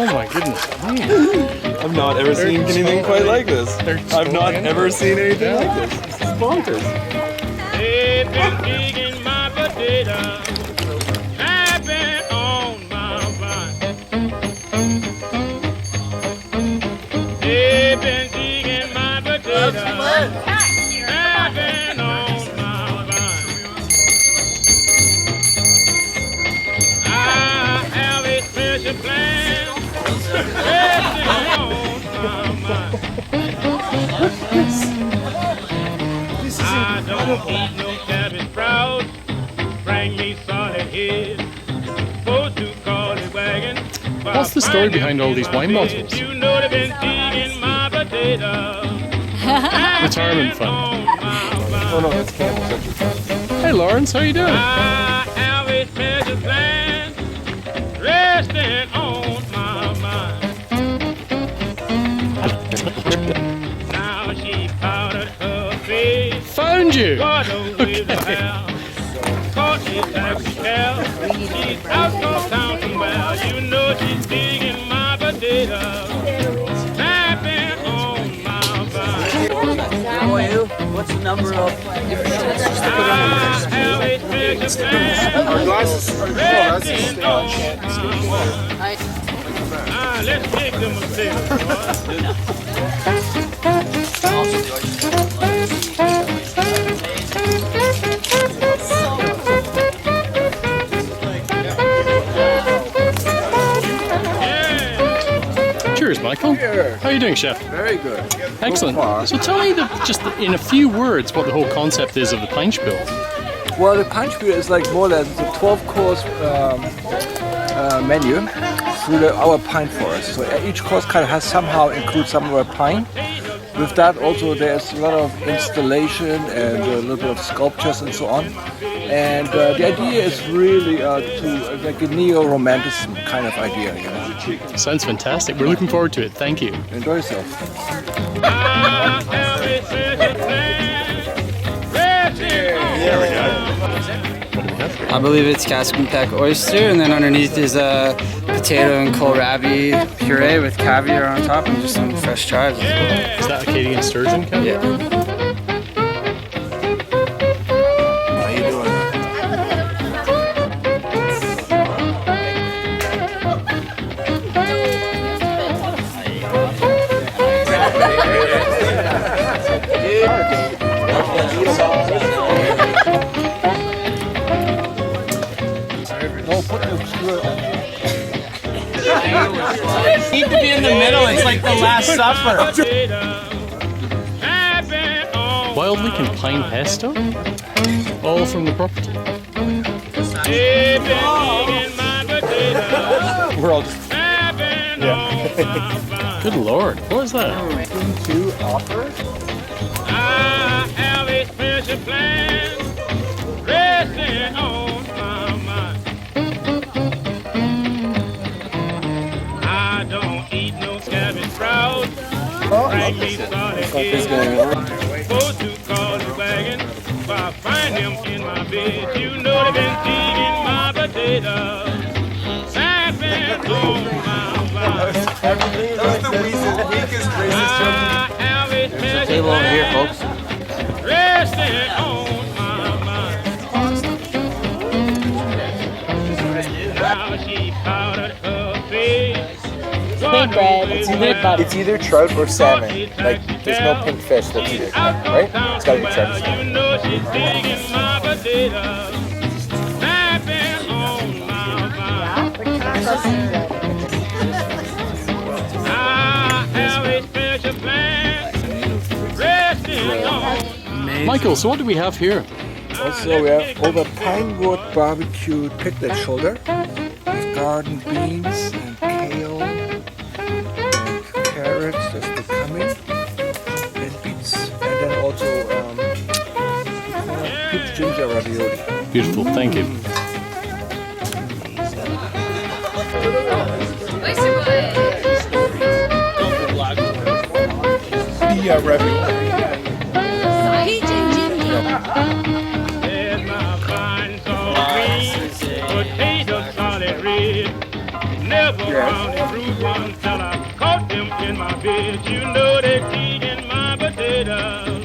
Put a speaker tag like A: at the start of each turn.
A: Oh my goodness.
B: I've not ever seen anything quite like this. I've not ever seen anything like this. This is bonkers.
C: They've been digging my potato. I've been on my vine. They've been digging my potato. I've been on my vine. I have a special plan. Resting on my mind. I don't eat no cabbage sprouts. Bring me solid head. Supposed to call it wagon.
A: What's the story behind all these wine bottles?
C: You know they've been digging my potato.
A: Retirement fund.
B: Oh no, that's cabbage.
A: Hey Lawrence, how you doing?
C: I have a special plan. Resting on my mind. Now she powdered her face.
A: Found you!
C: Got away the hell. Caught a taxi cab. She's out from town somewhere. You know she's digging my potato. Tapping on my vine.
D: What's the number of
C: I have a special plan.
B: Our glasses are
C: Resting on my vine. Let's make them a sale.
A: Cheers, Michael.
B: Cheers.
A: How are you doing, chef?
B: very good.
A: Excellent.
B: So far.
A: So tell me just in a few words what the whole concept is of the Pine Spiel.
E: Well, the Pine Spiel is like more or less a 12-course menu through our pine forest. So each course kind of has somehow includes some of our pine. With that also there's a lot of installation and a little bit of sculptures and so on. And the idea is really to like a neo-romanticism kind of idea, you know.
A: Sounds fantastic. We're looking forward to it. Thank you.
E: Enjoy yourself.
A: There we go. What do we have here?
F: I believe it's Cascade oyster, and then underneath is a potato and kohlrabi puree with caviar on top and just some fresh chives.
A: Is that Acadian sturgeon? Ken?
F: Yeah.
B: How you doing?
D: need to be in the middle. It's like the Last Supper.
A: Wild Leek and pine pesto? All from the property.
B: We're all just
A: Good lord, what is that?
B: two offers.
C: I have a special plan resting on my mind. I don't eat no cabbage sprouts. Bring me solid eggs. Supposed to call the wagon. If I find them in my bed, you know they've been digging my potatoes. Snapping on my vine.
B: That's the weakest, racist joke.
C: I have a special
F: Table over here,
C: plan
F: folks.
C: resting on my mind. Now she powdered her face.
G: Big bread.
B: It's either trout or salmon. Like, there's no pink fish that's either, right? It's gotta be trout or
C: You
B: salmon.
C: know she's digging my potatoes. Snapping on my vine. I have a special plan resting on.
A: Michael, so what do we have here?
E: Also, we have over pinewood barbecued picnic shoulder with garden beans and kale and carrots that's becoming and beets, and then also peach ginger ravioli.
A: Beautiful, thank you.
G: Oyster Boy.
B: Yeah, ravioli.
G: Peach and ginger.
C: There's my vine so green, potatoes solid red. Never found a fruit one till I caught them in my bed. You know they eating my potatoes.